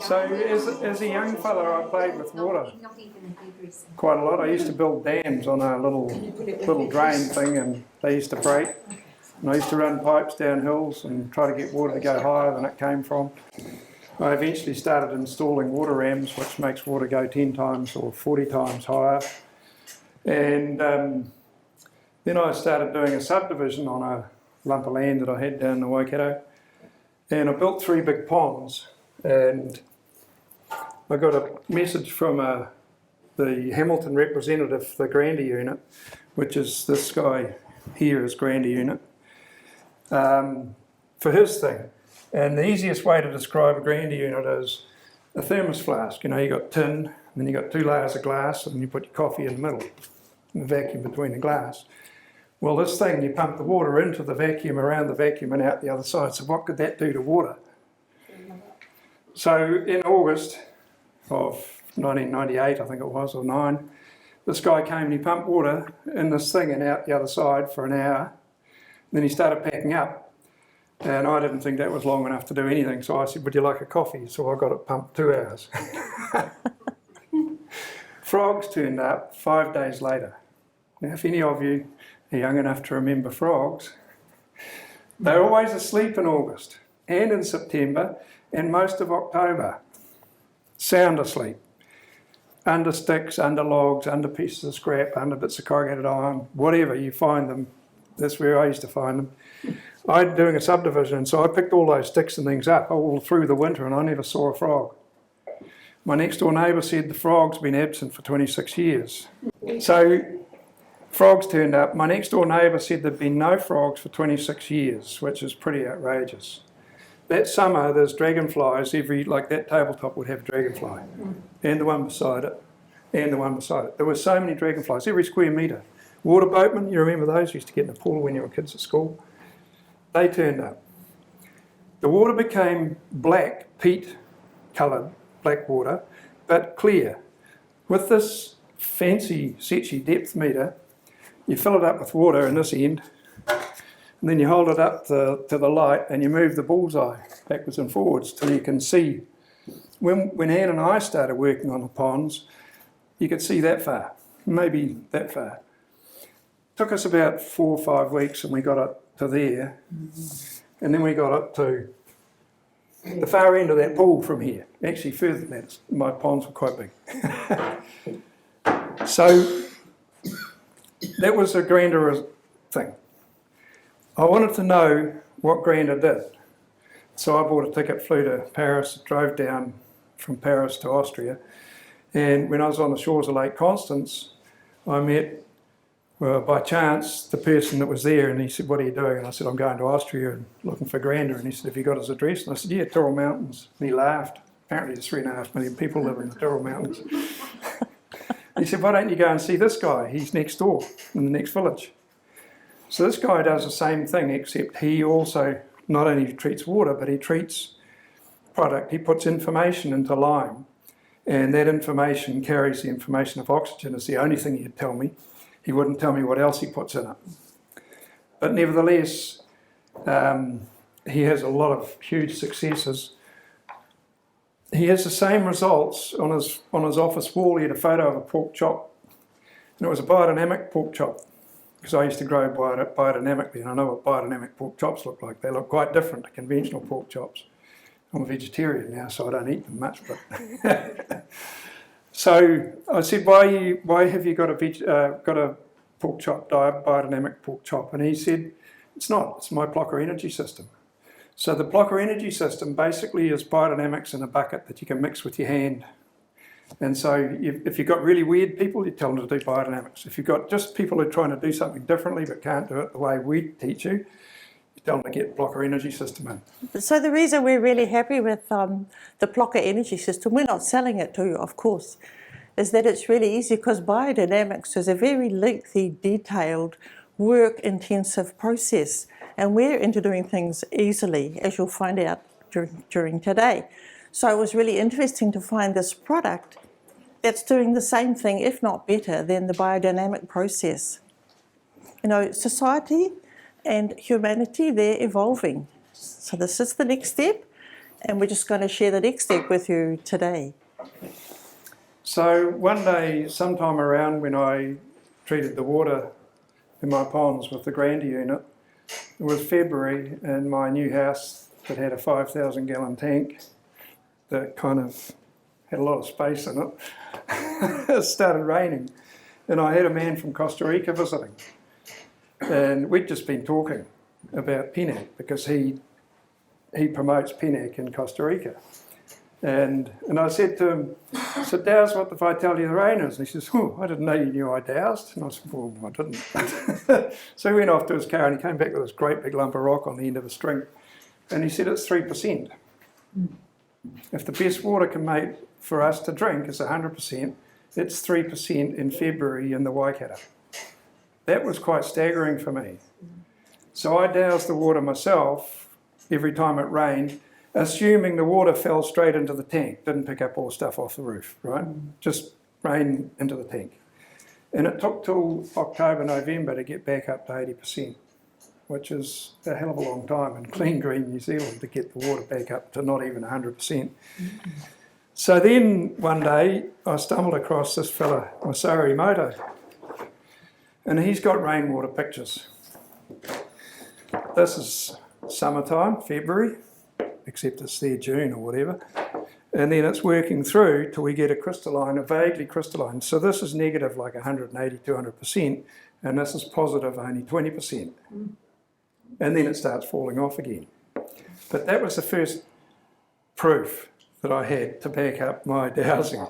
So as a young fella, I played with water quite a lot. I used to build dams on a little drain thing, and they used to break. And I used to run pipes down hills and try to get water to go higher than it came from. I eventually started installing water rams, which makes water go 10 times or 40 times higher. And then I started doing a subdivision on a lump of land that I had down in the Waikato. And I built 3 big ponds. And I got a message from the Hamilton representative, the Grander unit, which is this guy here is Grander unit, for his thing. And the easiest way to describe a Grander unit is a thermos flask. You know, you got tin, and then you got 2 layers of glass, and you put your coffee in the middle, and the vacuum between the glass. Well, this thing, you pump the water into the vacuum, around the vacuum, and out the other side. So what could that do to water? So in August of 1998, I think it was, or 9, this guy came and he pumped water in this thing and out the other side for an hour. Then he started packing up. And I didn't think that was long enough to do anything, so I said, would you like a coffee? So I got it pumped 2 hours. Frogs turned up 5 days later. Now, if any of you are young enough to remember frogs, they're always asleep in August and in September and most of October. Sound asleep. Under sticks, under logs, under pieces of scrap, under bits of corrugated iron, whatever you find them. That's where I used to find them. I'm doing a subdivision, so I picked all those sticks and things up all through the winter, and I never saw a frog. My next door neighbour said the frog's been absent for 26 years. So frogs turned up. My next door neighbour said there'd been no frogs for 26 years, which is pretty outrageous. That summer there's dragonflies like that tabletop would have a dragonfly, and the one beside it, and the one beside it. There were so many dragonflies, every square metre. Water boatmen, you remember those? You used to get in the pool when you were kids at school. They turned up. The water became black, peat coloured, black water, but clear. With this fancy Secchi depth meter, you fill it up with water in this end, and then you hold it up to the light and you move the bullseye backwards and forwards till you can see. When Anne and I started working on the ponds, you could see that far, maybe that far. Took us about 4 or 5 weeks and we got it to there, and then we got it to the far end of that pool from here. Actually further than that, my ponds were quite big. So that was a Grander thing. I wanted to know what Grander did. So I bought a ticket, flew to Paris, drove down from Paris to Austria, and when I was on the shores of Lake Constance, I met, well, by chance, the person that was there, and he said, what are you doing? And I said, I'm going to Austria and looking for Grander. And he said, have you got his address? And I said, yeah, Tyrrell Mountains. And he laughed. Apparently there's 3.5 million people live in the Tyrrell Mountains. He said, why don't you go and see this guy? He's next door in the next village. So this guy does the same thing, except he also not only treats water, but he treats product. He puts information into lime, and that information carries the information of oxygen. It's the only thing he'd tell me. He wouldn't tell me what else he puts in it. But nevertheless, he has a lot of huge successes. He has the same results on his office wall. He had a photo of a pork chop, and it was a biodynamic pork chop, because I used to grow biodynamically, and I know what biodynamic pork chops look like. They look quite different to conventional pork chops. I'm a vegetarian now, so I don't eat them much. But so I said, why have you got a pork chop, biodynamic pork chop? And he said, it's my blocker energy system. So the blocker energy system basically is biodynamics in a bucket that you can mix with your hand. And so if you've got really weird people, you tell them to do biodynamics. If you've got just people who are trying to do something differently but can't do it the way we teach you, you tell them to get blocker energy system in. So the reason we're really happy with the blocker energy system, we're not selling it to you, of course, is that it's really easy, because biodynamics is a very lengthy, detailed, work-intensive process, and we're into doing things easily, as you'll find out during today. So it was really interesting to find this product that's doing the same thing, if not better, than the biodynamic process. You know, society and humanity, they're evolving. So this is the next step, And we're just going to share the next step with you today. So one day, sometime around when I treated the water in my ponds with the grander unit, it was February, and my new house that had a 5,000 gallon tank that kind of had a lot of space in it, it started raining. And I had a man from Costa Rica visiting. And we'd just been talking about PNAC because he promotes PNAC in Costa Rica. And I said to him, so douse what the vitality of the rain is. And he says, oh, I didn't know you knew I dowsed. And I said, well, I didn't. So he went off to his car and he came back with this great big lump of rock on the end of a string. And he said, it's 3%. If the best water can make for us to drink is 100%, it's 3% in February in the Waikato. That was quite staggering for me. So I doused the water myself every time it rained, assuming the water fell straight into the tank, didn't pick up all the stuff off the roof, right? Just rain into the tank. And it took till October, November to get back up to 80%, which is a hell of a long time in clean green New Zealand to get the water back up to not even 100%. So then one day I stumbled across this fella, Masaru Moto, and he's got rainwater pictures. This is summertime, February, except it's there June or whatever, and then it's working through till we get a crystalline, a vaguely crystalline. So this is negative like 180, 200%, and this is positive only 20%. And then it starts falling off again. But that was the first proof that I had to back up my dowsing.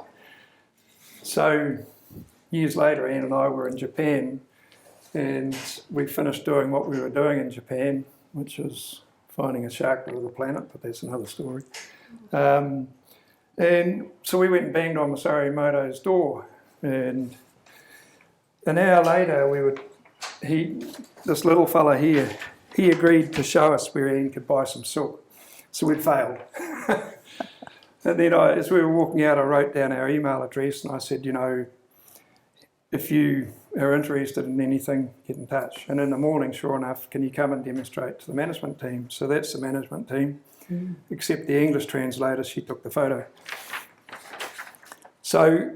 So years later, Anne and I were in Japan, and we finished doing what we were doing in Japan, which was finding a shark with the planet, but that's another story. And so we went and banged on Masaru Moto's door, and an hour later this little fella here, he agreed to show us where Ian could buy some silk. So we'd failed. And then as we were walking out, I wrote down our email address and I said, you know, if you are interested in anything, get in touch. And in the morning, sure enough, can you come and demonstrate to the management team? So that's the management team, except the English translator, she took the photo. So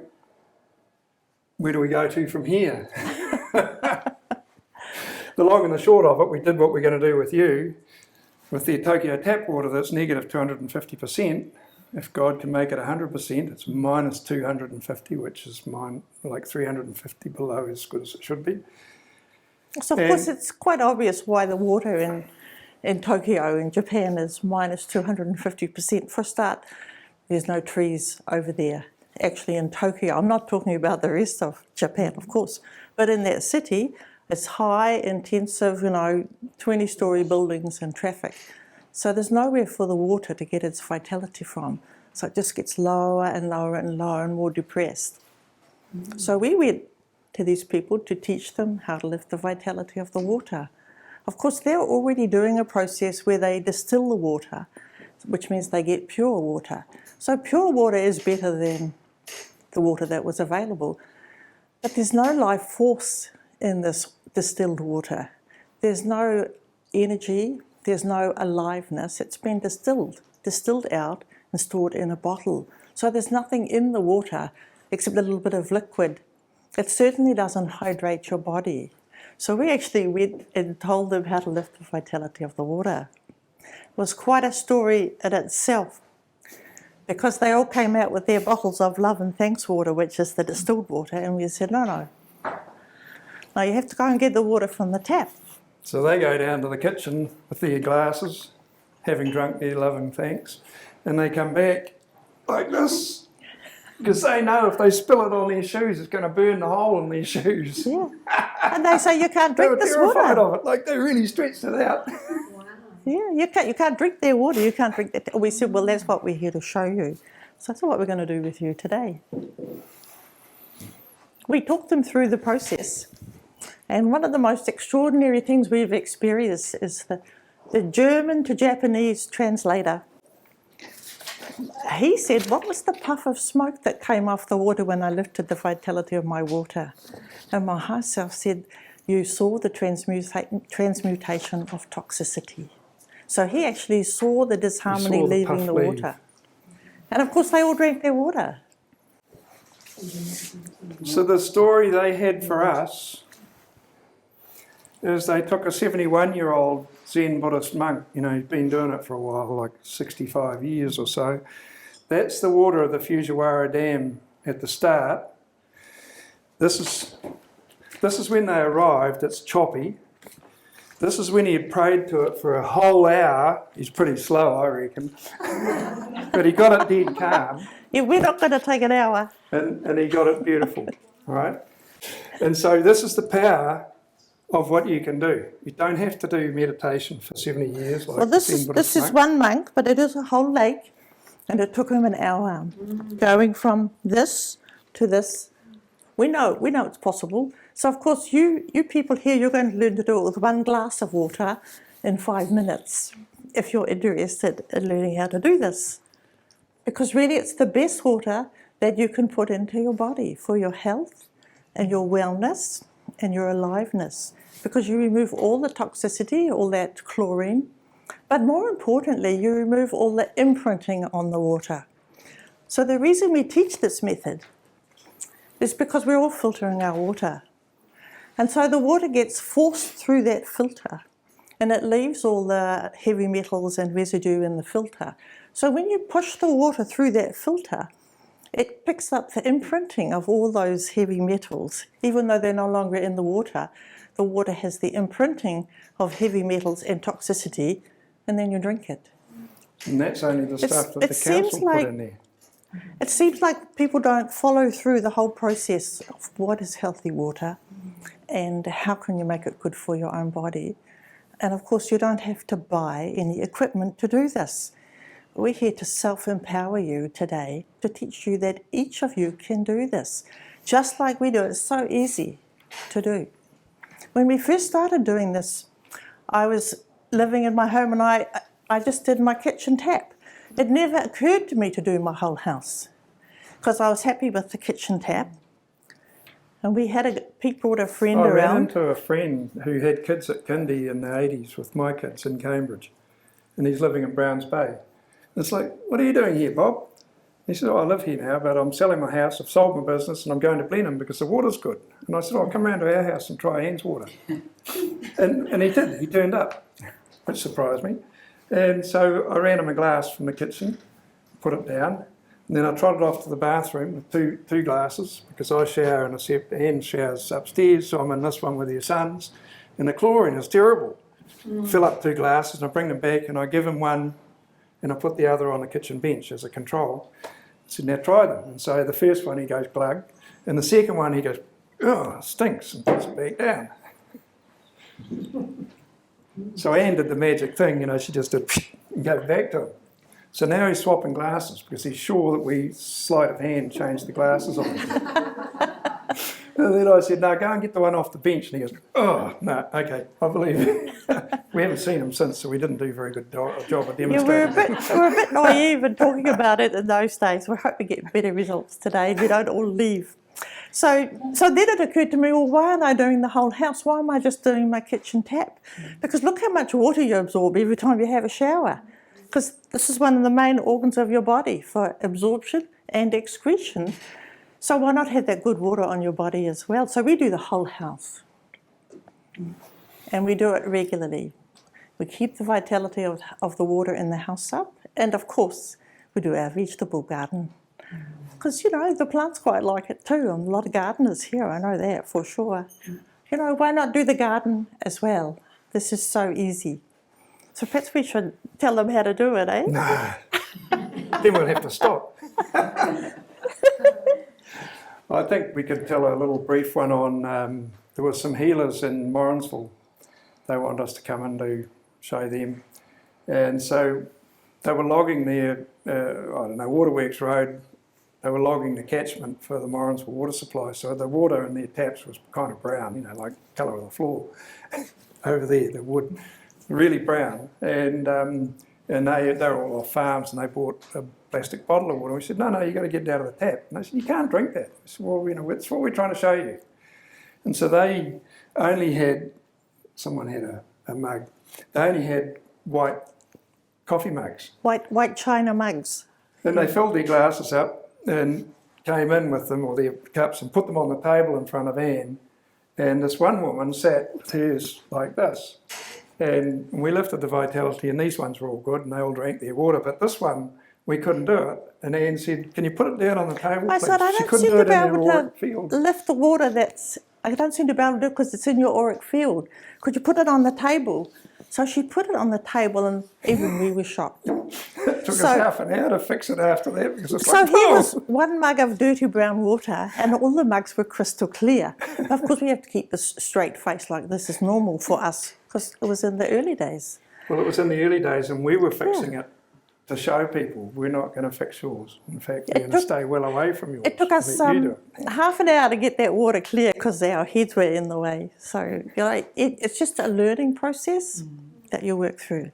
where do we go to from here? The long and the short of it, we did what we're going to do with you, with the Tokyo tap water that's negative 250%. If God can make it 100%, it's minus 250, which is like 350 below as good as it should be. So of course it's quite obvious why the water in Tokyo in Japan is minus 250%. For a start, there's no trees over there. Actually in Tokyo, I'm not talking about the rest of Japan, of course, but in that city, it's high, intensive, 20-story buildings and traffic. So there's nowhere for the water to get its vitality from. So it just gets lower and lower and lower and more depressed. So we went to these people to teach them how to lift the vitality of the water. Of course, they're already doing a process where they distill the water, which means they get pure water. So pure water is better than the water that was available. But there's no life force in this distilled water. There's no energy. There's no aliveness. It's been distilled out and stored in a bottle. So there's nothing in the water except a little bit of liquid. It certainly doesn't hydrate your body. So we actually went and told them how to lift the vitality of the water. It was quite a story in itself because they all came out with their bottles of love and thanks water, which is the distilled water, and we said, no, you have to go and get the water from the tap. So they go down to the kitchen with their glasses, having drunk their love and thanks, and they come back like this, because they know if they spill it on their shoes, it's going to burn the hole in their shoes. Yeah. And they say, you can't drink this water. They were terrified of it, like they really stretched it out. Wow. Yeah, you can't drink their water, you can't drink that. We said, well, that's what we're here to show you. So that's what we're going to do with you today. We talked them through the process. And one of the most extraordinary things we've experienced is the German to Japanese translator. He said, what was the puff of smoke that came off the water when I lifted the vitality of my water? And my high self said, you saw the transmutation of toxicity. So he actually saw the disharmony saw the leaving puff the leave. water. And of course they all drank their water. So the story they had for us is they took a 71-year-old Zen Buddhist monk, you know, he's been doing it for a while, like 65 years or so. That's the water of the Fujiwara Dam at the start. This is when they arrived. It's choppy. This is when he had prayed to it for a whole hour. He's pretty slow, I reckon. But he got it dead calm. Yeah, we're not going to take an hour. And he got it beautiful, right? And so this is the power of what you can do. You don't have to do meditation for 70 years. Like Well, this is one monk, but it is a whole lake, and it took him an hour going from this to this. We know it's possible. So of course, you people here, you're going to learn to do it with one glass of water in 5 minutes, if you're interested in learning how to do this. Because really, it's the best water that you can put into your body for your health and your wellness and your aliveness, because you remove all the toxicity, all that chlorine, but more importantly, you remove all the imprinting on the water. So the reason we teach this method is because we're all filtering our water. And so the water gets forced through that filter, and it leaves all the heavy metals and residue in the filter. So when you push the water through that filter, it picks up the imprinting of all those heavy metals. Even though they're no longer in the water has the imprinting of heavy metals and toxicity, and then you drink it. And that's only the stuff that the council put in there. It seems like people don't follow through the whole process of what is healthy water and how can you make it good for your own body. And of course, you don't have to buy any equipment to do this. We're here to self-empower you today, to teach you that each of you can do this, just like we do. It's so easy to do. When we first started doing this, I was living in my home and I just did my kitchen tap. It never occurred to me to do my whole house because I was happy with the kitchen tap. And Pete brought a friend I around. ran into a friend who had kids at kindy in the 80s with my kids in Cambridge, and he's living in Browns Bay. It's like, what are you doing here, Bob? He said, I live here now, but I'm selling my house, I've sold my business, and I'm going to Blenheim because the water's good. And I said, I'll come round to our house and try Anne's water. and he did, he turned up, which surprised me. And so I ran him a glass from the kitchen, put it down, and then I trotted off to the bathroom with two glasses, because I shower in a separate, Anne showers upstairs, so I'm in this one with your sons, and the chlorine is terrible. Fill up 2 glasses, and I bring them back, and I give him one, and I put the other on the kitchen bench as a control. I said, now try them. And so the first one, he goes glug, and the second one, he goes, oh, it stinks, and puts it back down. So Anne did the magic thing, you know, she just did and gave back to him. So now he's swapping glasses because he's sure that we, sleight of hand, changed the glasses on him. And then I said, no, go and get the one off the bench. And he goes, oh, no, okay, I believe you. We haven't seen him since, so we didn't do a very good job of demonstrating. Yeah, we're a bit naive in talking about it in those days. We hope we get better results today. We don't all leave. So then it occurred to me, well, why aren't I doing the whole house? Why am I just doing my kitchen tap? Because look how much water you absorb every time you have a shower. Because this is one of the main organs of your body for absorption and excretion. So why not have that good water on your body as well? So we do the whole house. And we do it regularly. We keep the vitality of the water in the house up. And of course, we do our vegetable garden. Because, you know, the plants quite like it too. And a lot of gardeners here, I know that for sure. You know, why not do the garden as well? This is so easy. So perhaps we should tell them how to do it, eh? No. Then we'll have to stop. I think we could tell a little brief one on, there were some healers in Morrinsville. They wanted us to come and show them. And so they were logging their, Waterworks Road. They were logging the catchment for the Morrinsville water supply. So the water in their taps was kind of brown, you know, like the colour of the floor. Over there, the wood, really brown. And they were all off farms, and they bought a plastic bottle of water. We said, no, you've got to get it out of the tap. And they said, you can't drink that. I said, well, you know, that's what we're trying to show you. And so they only had, someone had a mug, they only had white coffee mugs. White china mugs. And they filled their glasses up and came in with them, or their cups, and put them on the table in front of Anne. And this one woman sat with hers like this. And we lifted the Vitality, and these ones were all good, and they all drank their water. But this one, we couldn't do it. And Anne said, "Can you put it down on the table, I please?" said, I She don't couldn't seem do to it be in her able auric to field. lift the water I don't seem to be able to do it because it's in your auric field. Could you put it on the table? So she put it on the table, and even we were shocked. It took us half an hour to fix it after that, because it's So like, here oh! was one mug of dirty brown water, and all the mugs were crystal clear. Of course, we have to keep this straight face like this is normal for us, because it was in the early days. Well, it was in the early days, and we were fixing it to show people we're not going to fix yours. In fact, we're going to stay well away from yours. It took us Let you do it. half an hour to get that water clear because our heads were in the way. So it's just a learning process that you work through.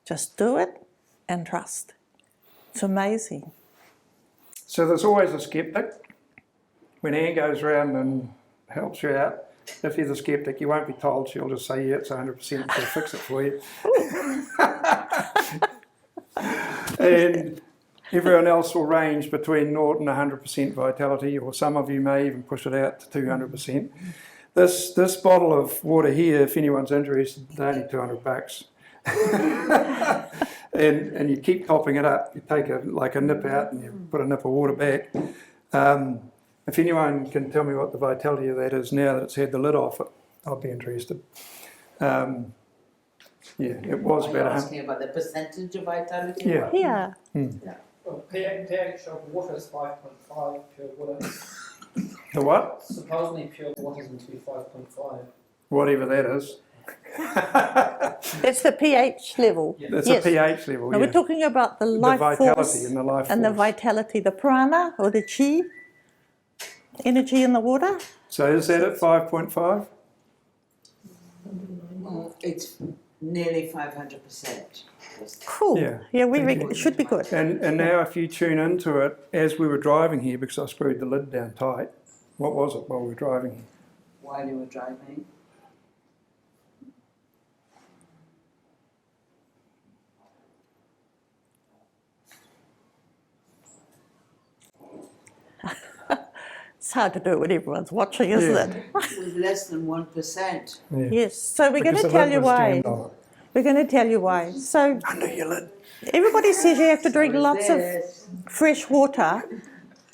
Just do it and trust. It's amazing. So there's always a skeptic. When Anne goes around and helps you out, if you're the skeptic, you won't be told. She'll just say, yeah, it's 100%, she'll fix it for you. And everyone else will range between 0 and 100% vitality, or some of you may even push it out to 200%. This bottle of water here, if anyone's interested, is only $200. and you keep topping it up. You take a nip out and you put a nip of water back. If anyone can tell me what the vitality of that is now that it's had the lid off it, I'll be interested. Yeah, it was about asking about the percentage of vitality? Yeah. Yeah. Well, pH of water is 5.5, pure water. The what? Supposedly pure water is meant to be 5.5. Whatever that is. That's the pH level. That's Yes. a pH level, Now yeah. we're talking about the life vitality force and the life and the force. vitality, the prana or the chi, energy in the water. So is that at 5.5? It's nearly 500%. Cool. Yeah. We reckon it should be good. And now if you tune into it, as we were driving here, because I screwed the lid down tight, what was it while we were driving here? While you were driving? It's hard to do it when everyone's watching, isn't Yeah. it? With less than 1%. Yeah. Yes. So we're going Because to the tell lid you was why. jammed on it. We're going to tell you why. So Under your lid. everybody says you have to drink So is lots of this. fresh water,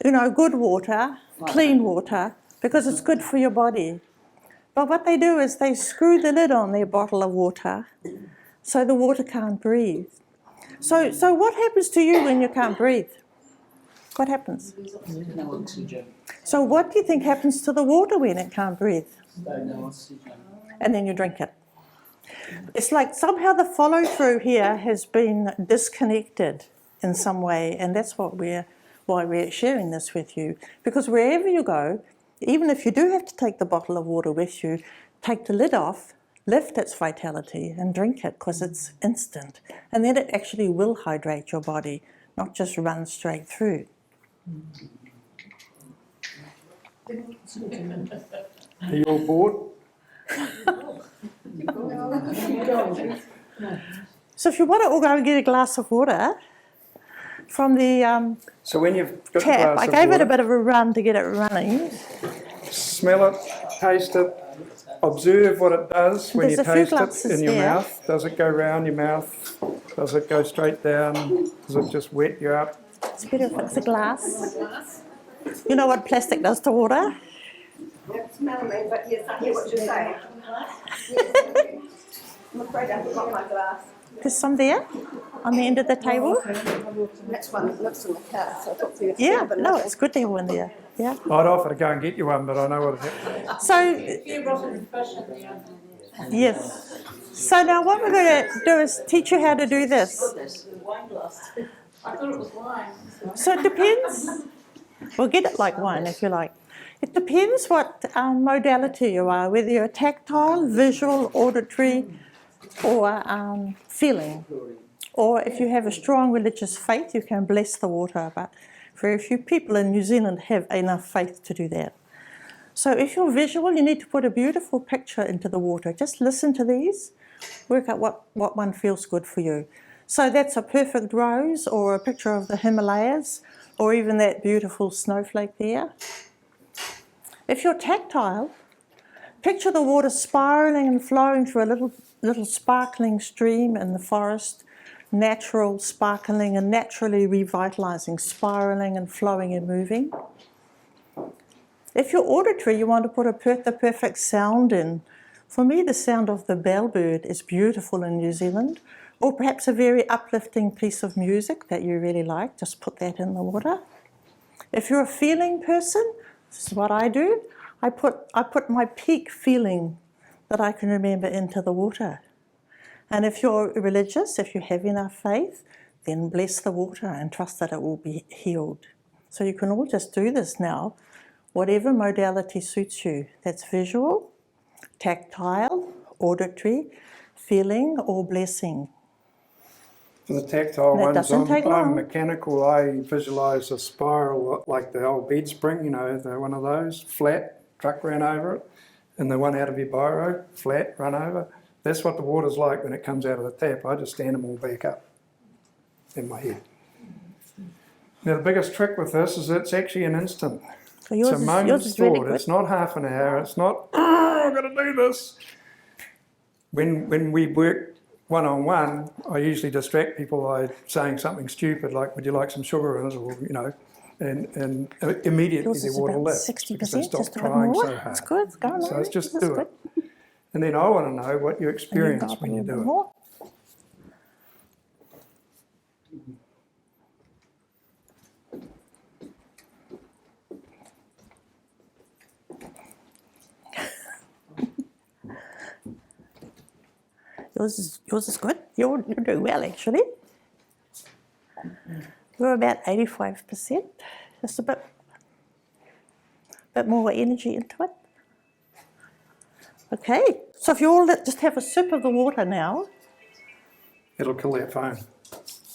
good water, clean water, because it's good for your body. But what they do is they screw the lid on their bottle of water so the water can't breathe. So what happens to you when you can't breathe? What happens? No oxygen. So what do you think happens to the water when it can't breathe? No oxygen. And then you drink it. It's like somehow the follow through here has been disconnected in some way, and that's why we're sharing this with you. Because wherever you go, even if you do have to take the bottle of water with you, take the lid off, lift its vitality and drink it, because it's instant. And then it actually will hydrate your body, not just run straight through. Are you all bored? So if you want to all go and get a glass of water from the So when you've got tap, the glass I of gave it water, a bit of a run to get it running. smell it, taste it, observe what it does when There's you a few taste it glasses in your there. mouth. Does it go round your mouth? Does it go straight down? Does it just wet you up? It's better if it's a glass. You know what plastic does to water? Don't smell me, but yes, I hear what you're saying. I'm afraid I forgot my glass. There's some there on the end of the table. Next one looks in the car, so I thought for you. Yeah, no, it's good to have one there. Yeah. I'd offer to go and get you one, but I know what it is. So, yes. So now what we're going to do is teach you how to do this. I thought it was wine. So it depends. We'll get it like wine if you like. It depends what modality you are, whether you're tactile, visual, auditory, or feeling. Or if you have a strong religious faith, you can bless the water. But very few people in New Zealand have enough faith to do that. So if you're visual, you need to put a beautiful picture into the water. Just listen to these, work out what one feels good for you. So that's a perfect rose or a picture of the Himalayas or even that beautiful snowflake there. If you're tactile, picture the water spiralling and flowing through a little sparkling stream in the forest, natural, sparkling and naturally revitalizing, spiraling and flowing and moving. If you're auditory, you want to put the perfect sound in. For me, the sound of the bellbird is beautiful in New Zealand, or perhaps a very uplifting piece of music that you really like, just put that in the water. If you're a feeling person, this is what I do. I put my peak feeling that I can remember into the water. And if you're religious, if you have enough faith, then bless the water and trust that it will be healed. So you can all just do this now, whatever modality suits you. That's visual, tactile, auditory, feeling, or blessing. For the tactile That ones, doesn't take long. I'm mechanical. I visualise a spiral like the old bed spring, you know, one of those, flat, truck ran over it, and the one out of your biro, flat, run over. That's what the water's like when it comes out of the tap. I just stand them all back up in my head. Now the biggest trick with this is it's actually an instant. So It's a yours moment's is really thought. good. It's not half an hour. It's not, oh, I've got to do this. When we work one-on-one, I usually distract people by saying something stupid like, would you like some sugar in it, or, you know, and immediately Yours their is water about lifts 60%, because they stop just a bit trying more. so hard. That's good, it's going So on. it's just That's do good. it. And then I want to know what you And then experience go up when a you little do bit it. more. Yours is good. You're doing well, actually. You're about 85%. Just a bit more energy into it. Okay, so if you all just have a sip of the water now. It'll kill that phone.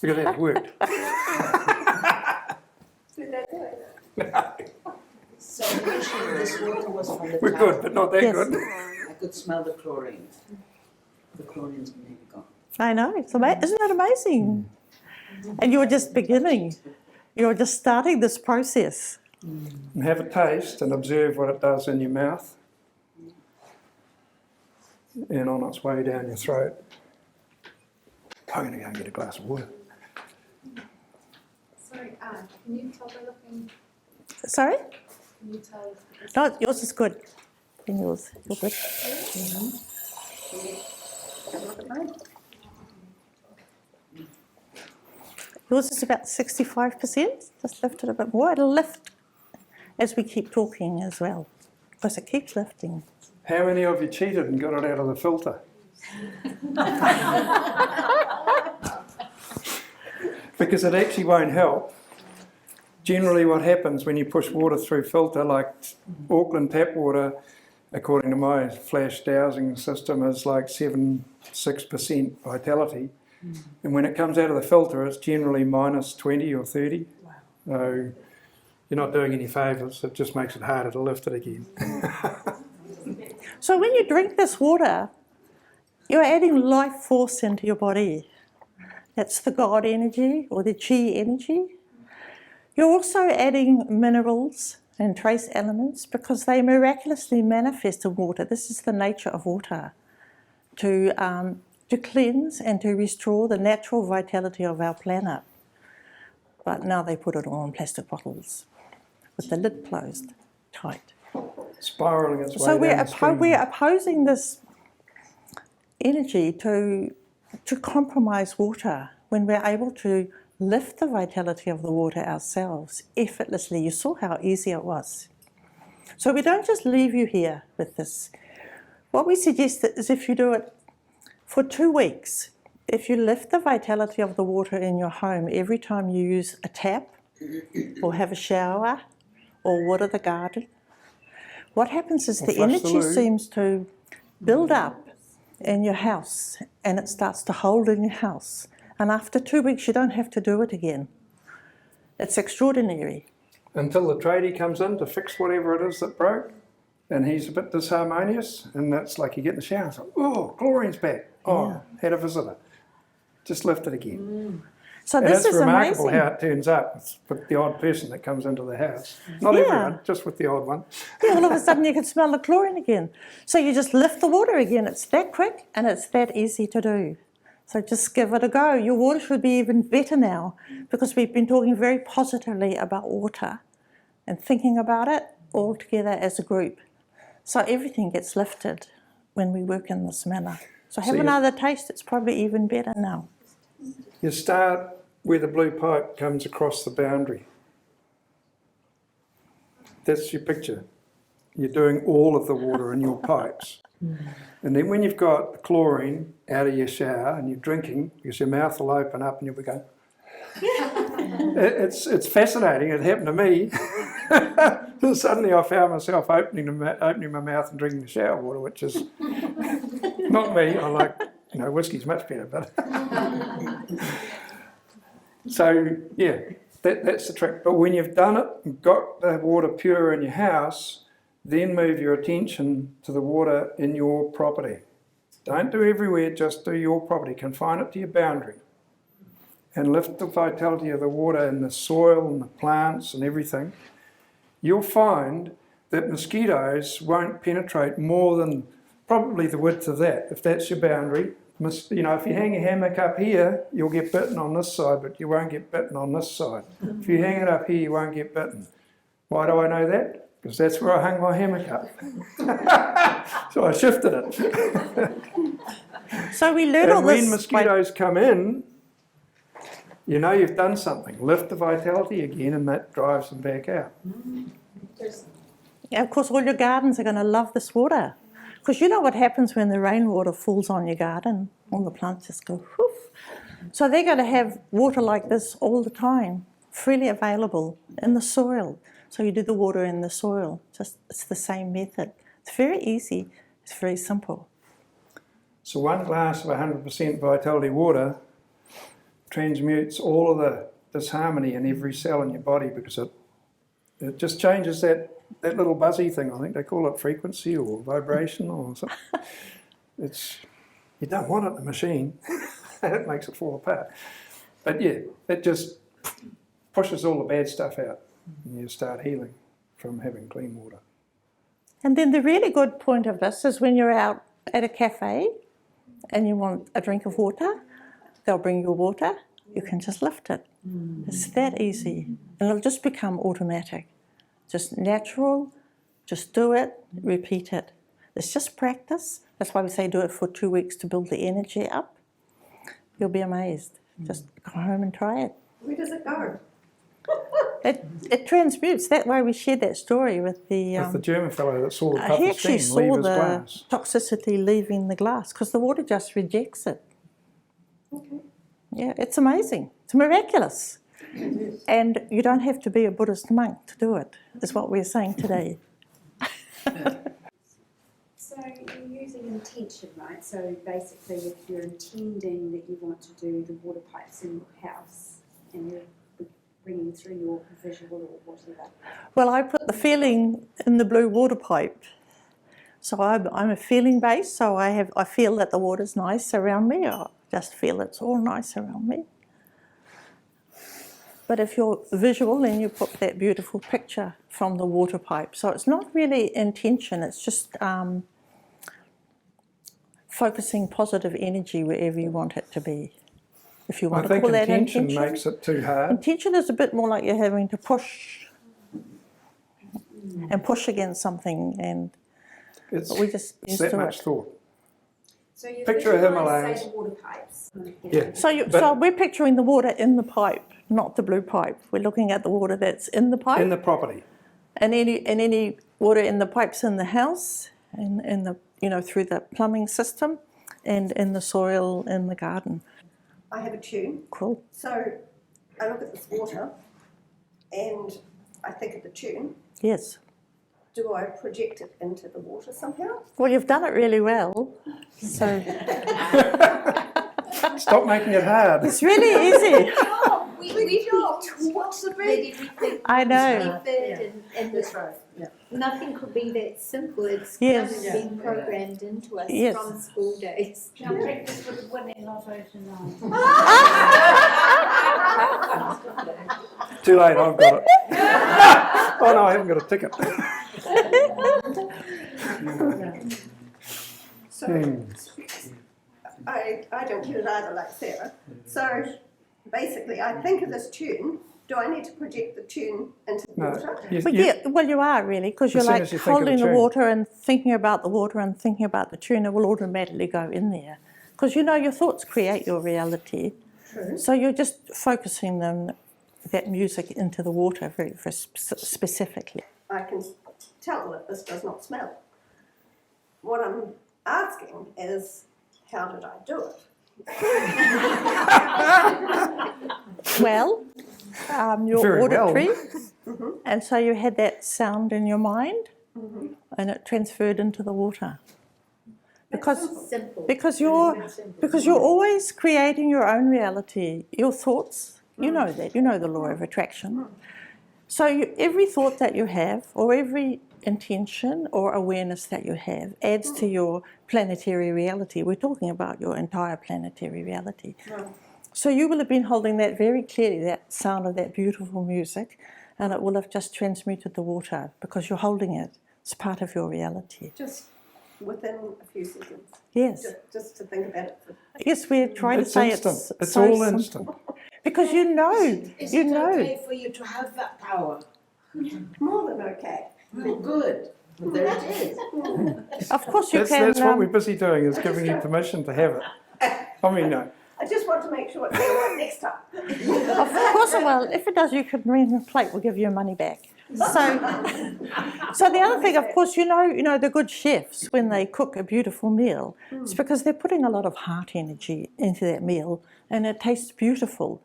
Because that worked. Did that do it? So initially this water was from the We're tap. good, but not that Yes. good. I could smell the chlorine. The chlorine's maybe gone. I know, isn't that amazing? And you're just beginning. You're just starting this process. And have a taste and observe what it does in your mouth and on its way down your throat. I'm going to go and get a glass of water. Sorry, Anne, can you tell by looking, Sorry? can you tell? No, yours is good. And yours, you're good. Yours is about 65%. Just lift it a bit more. It'll lift as we keep talking as well, because it keeps lifting. How many of you cheated and got it out of the filter? Because it actually won't help. Generally what happens when you push water through filter, like Auckland tap water, according to my flash dowsing system, is like 6% vitality. And when it comes out of the filter, it's generally minus 20 or 30. Wow. So you're not doing any favours. It just makes it harder to lift it again. So when you drink this water, you're adding life force into your body. That's the God energy or the Chi energy. You're also adding minerals and trace elements because they miraculously manifest in water. This is the nature of water, to cleanse and to restore the natural vitality of our planet. But now they put it all in plastic bottles with the lid closed tight. Spiralling its way So down the stream. we're opposing this energy to compromise water when we're able to lift the vitality of the water ourselves effortlessly. You saw how easy it was. So we don't just leave you here with this. What we suggest is if you do it for 2 weeks, if you lift the vitality of the water in your home every time you use a tap or have a shower or water the garden, what happens is Or the flush the energy loo. seems to build up in your house and it starts to hold in your house. And after 2 weeks, you don't have to do it again. It's extraordinary. Until the tradie comes in to fix whatever it is that broke, and he's a bit disharmonious, and that's like you get in the shower, it's like, oh, chlorine's back. Oh, Yeah. had a visitor. just lift it again. So And this it's is remarkable amazing. how it turns up with the odd person that comes into the house. Not Yeah. everyone, just with the odd one. Yeah, all of a sudden you can smell the chlorine again. So you just lift the water again. It's that quick and it's that easy to do. So just give it a go. Your water should be even better now because we've been talking very positively about water and thinking about it all together as a group. So everything gets lifted when we work in this manner. So have So you- another taste. It's probably even better now. You start where the blue pipe comes across the boundary. That's your picture. You're doing all of the water in your pipes. And then when you've got the chlorine out of your shower and you're drinking, because your mouth will open up and you'll be going, it's fascinating. It happened to me. Suddenly I found myself opening my mouth and drinking the shower water, which is not me. I like, whiskey's much better, but... So, yeah, that's the trick. But when you've done it and got the water pure in your house, then move your attention to the water in your property. Don't do everywhere, just do your property. Confine it to your boundary. And lift the vitality of the water in the soil and the plants and everything. You'll find that mosquitoes won't penetrate more than probably the width of that, if that's your boundary. If you hang a hammock up here, you'll get bitten on this side, but you won't get bitten on this side. If you hang it up here, you won't get bitten. Why do I know that? Because that's where I hung my hammock up. So I shifted it. So we learn all And this. when mosquitoes come in, you know you've done something. Lift the vitality again, and that drives them back out. Yeah, of course, all your gardens are going to love this water. Because you know what happens when the rainwater falls on your garden? All the plants just go whoof. So they're going to have water like this all the time, freely available in the soil. So you do the water in the soil. It's the same method. It's very easy. It's very simple. So 1 glass of 100% vitality water transmutes all of the disharmony in every cell in your body because it just changes that little buzzy thing. I think they call it frequency or vibration or something. You don't want it in a machine. It makes it fall apart. But yeah, it just pushes all the bad stuff out and you start healing from having clean water. And then the really good point of this is when you're out at a cafe and you want a drink of water, they'll bring you water, you can just lift it. It's that easy. And it'll just become automatic. Just natural, just do it, repeat it. It's just practice. That's why we say do it for 2 weeks to build the energy up. You'll be amazed. Just go home and try it. Where does it go? It transmutes. That's why we shared that story with the... With the German fellow that saw the he puff of actually steam saw leave his the glass. toxicity leaving the glass because the water just rejects it. Okay. Yeah, it's amazing. It's miraculous. And you don't have to be a Buddhist monk to do it, is what we're saying today. So you're using intention, right? So basically if you're intending that you want to do the water pipes in your house and you're bringing through your visual or whatever. Well, I put the feeling in the blue water pipe. So I'm a feeling based, so I feel that the water's nice around me. I just feel it's all nice around me. But if you're visual, then you put that beautiful picture from the water pipe. So it's not really intention, it's just focusing positive energy wherever you want it to be. If you want I to think call that intention intention. makes it too hard. Intention is a bit more like you're having to push and push against something, and It's we just it's used that to much it. thought. So you Picture a visualise, Himalayas. say, the water pipes. Yeah. So we're picturing the water in the pipe, not the blue pipe. We're looking at the water that's in the pipe, In the property. and any water in the pipes in the house, in the through the plumbing system, and in the soil in the garden. I have a tune. Cool. So I look at this water and I think of the tune. Yes. Do I project it into the water somehow? Well, you've done it really well. So Stop making it hard. it's really easy. Oh, we've been taught that everything I know. is method and That's right, yeah. nothing could be that simple. It's Yes. kind of been programmed into us Yes. from school days. Now practice with winning Lotto tonight. Too late, I've got it. Oh no, I haven't got a ticket. So Hmm. I don't get it either, like Sarah. So basically, I think of this tune. Do I need to project the tune into the No, water? Well, yeah, well, you are really, because you're As soon like as you think of holding the the tune. water and thinking about the water and thinking about the tune, it will automatically go in there. Because you know your thoughts create your reality. True. So you're just focusing that music into the water very specifically. I can tell that this does not smell. What I'm asking is, how did I do it? Well, your Very well. auditory, and so you had that sound in your mind, and it transferred into the water. Because Simple. because you're always creating your own reality, your thoughts. You know that. You know the law of attraction. So every thought that you have, or every intention or awareness that you have, adds to your planetary reality. We're talking about your entire planetary reality. So you will have been holding that very clearly, that sound of that beautiful music, and it will have just transmuted the water because you're holding it. It's part of your reality. Just within a few seconds. Yes. Just to think about it. Yes, we're trying It's to say instant. It's so all simple. instant. Because you know, Is you it know. okay for you to have that power? More than okay. Well, good. Well, there it is. Of course you That's can. what we're busy doing, is giving you permission to have it. I mean, no. I just want to make sure it's all right next time. Of course it will. If it does, you can bring the plate. We'll give you your money back. So the other thing, of course, you know the good chefs, when they cook a beautiful meal, it's because they're putting a lot of heart energy into that meal, and it tastes beautiful.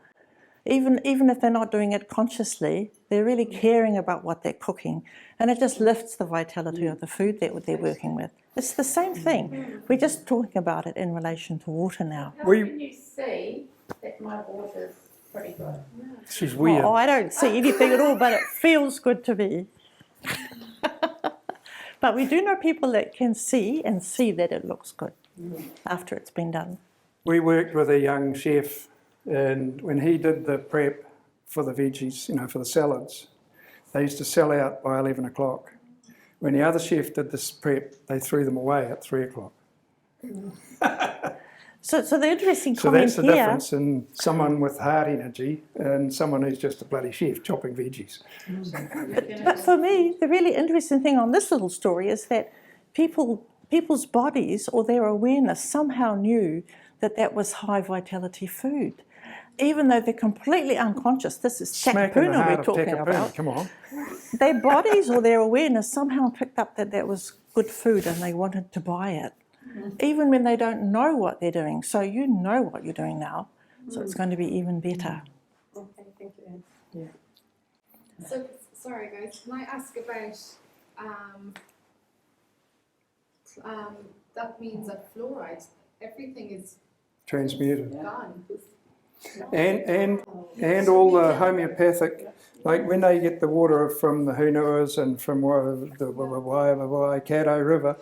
Even if they're not doing it consciously, they're really caring about what they're cooking, and it just lifts the vitality of the food that they're working with. It's the same thing. We're just talking about it in relation to water now. How We- can you see that my water's pretty good? She's weird. Oh, I don't see anything at all, but it feels good to me. But we do know people that can see that it looks good after it's been done. We worked with a young chef, and when he did the prep for the veggies, for the salads, they used to sell out by 11 o'clock. When the other chef did this prep, they threw them away at 3 o'clock. So the interesting So comment that's the here, difference in someone with heart energy and someone who's just a bloody chef chopping veggies. but for me, the really interesting thing on this little story is that people's bodies or their awareness somehow knew that was high vitality food. Even though they're completely unconscious, this is Smack in the Takapuna we're heart of talking Takapuna, about. come on. Their bodies or their awareness somehow picked up that was good food and they wanted to buy it, even when they don't know what they're doing. So you know what you're doing now, so it's going to be even better. Okay, thank you, Anne. So, sorry guys, can I ask about, that means that fluoride, everything is Transmuted. gone. And all the homeopathic, like when they get the water from the Hunuas and from the Waikato River,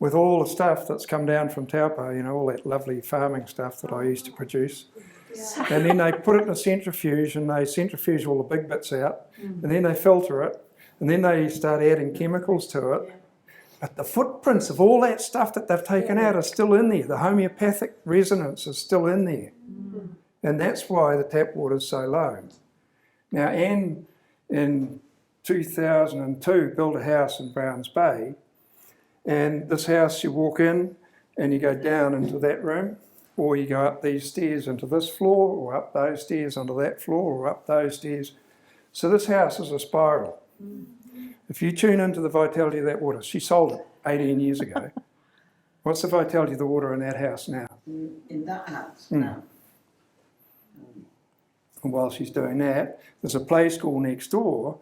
with all the stuff that's come down from Taupo, all that lovely farming stuff that I used to produce. And then they put it in a centrifuge and they centrifuge all the big bits out, and then they filter it, and then they start adding chemicals to it. But the footprints of all that stuff that they've taken out are still in there. The homeopathic resonance is still in there. And that's why the tap water is so low. Now, Anne, in 2002, built a house in Browns Bay. And this house, you walk in and you go down into that room, or you go up these stairs into this floor, or up those stairs onto that floor, or up those stairs. So this house is a spiral. If you tune into the vitality of that water, she sold it 18 years ago. What's the vitality of the water in that house now? In that house now. And while she's doing that, there's a play school next door,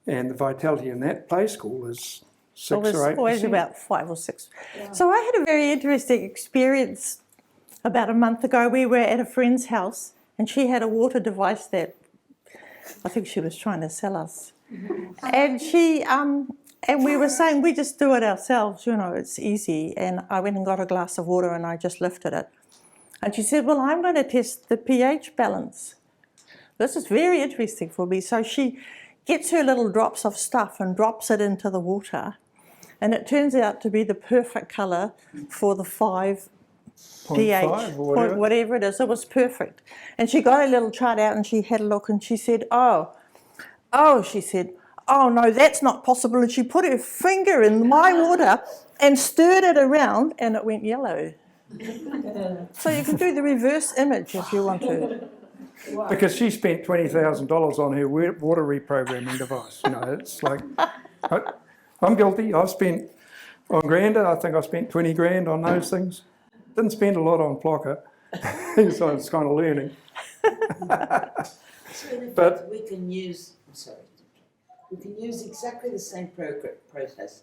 and the vitality in that play school is 6 or 8%. Always about 5 or 6. So I had a very interesting experience about a month ago. We were at a friend's house and she had a water device that I think she was trying to sell us. And she, and we were saying, we just do it ourselves, you know, it's easy. And I went and got a glass of water and I just lifted it. And she said, well, I'm going to test the pH balance. This is very interesting for me. So she gets her little drops of stuff and drops it into the water. And it turns out to be the perfect colour for the 5 pH, 0.5 or whatever it is. It was perfect. And she got a little chart out and she had a look and she said, oh, she said, oh no, that's not possible. And she put her finger in my water and stirred it around and it went yellow. So you can do the reverse image if you want to. Because she spent $20,000 on her water reprogramming device. You know, it's like, I'm guilty. I've spent, on Grander, I think I spent 20 grand on those things. Didn't spend a lot on Plocker, so it's kind of learning. So in But- effect, we can use, we can use exactly the same process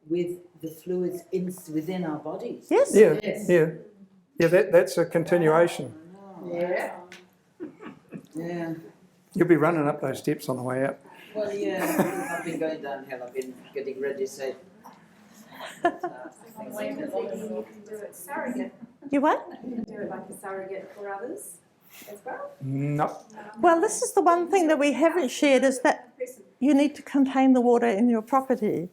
with the fluids within our bodies. Yes. Yeah, Yes. yeah, that's a continuation. Yeah. Yeah. You'll be running up those steps on the way out. Well, yeah, I've been going downhill. I've been getting ready, so. Maybe you can do it surrogate. You what? You can do it like a surrogate for others as well. No, Well, this is the one thing that we haven't shared is that you need to contain the water in your property.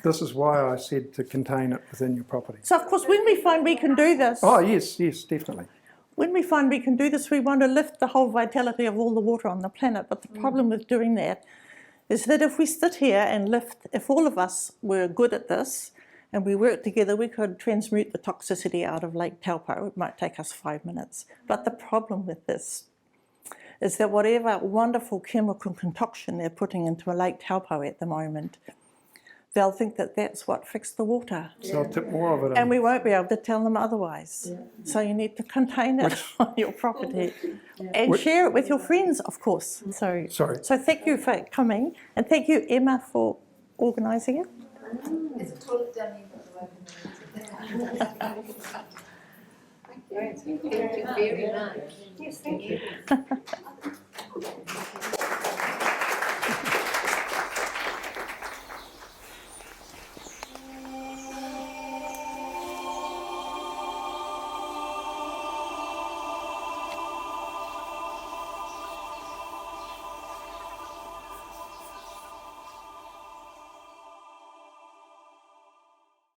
this is why I said to contain it within your property. So, of course, when we find we can do this, Oh, yes, definitely. when we find we can do this, we want to lift the whole vitality of all the water on the planet. But the problem with doing that is that if we sit here and lift, if all of us were good at this and we worked together, we could transmute the toxicity out of Lake Taupo. It might take us 5 minutes. But the problem with this is that whatever wonderful chemical concoction they're putting into a Lake Taupo at the moment, they'll think that that's what fixed the water. So I'll tip more of it in. And we won't be able to tell them otherwise. So you need to contain it on your property and share it with your friends, of course. So thank you for coming, and thank you, Emma, for organising it. It's a total dummy, by the way. Thank you very much. Yes, thank you.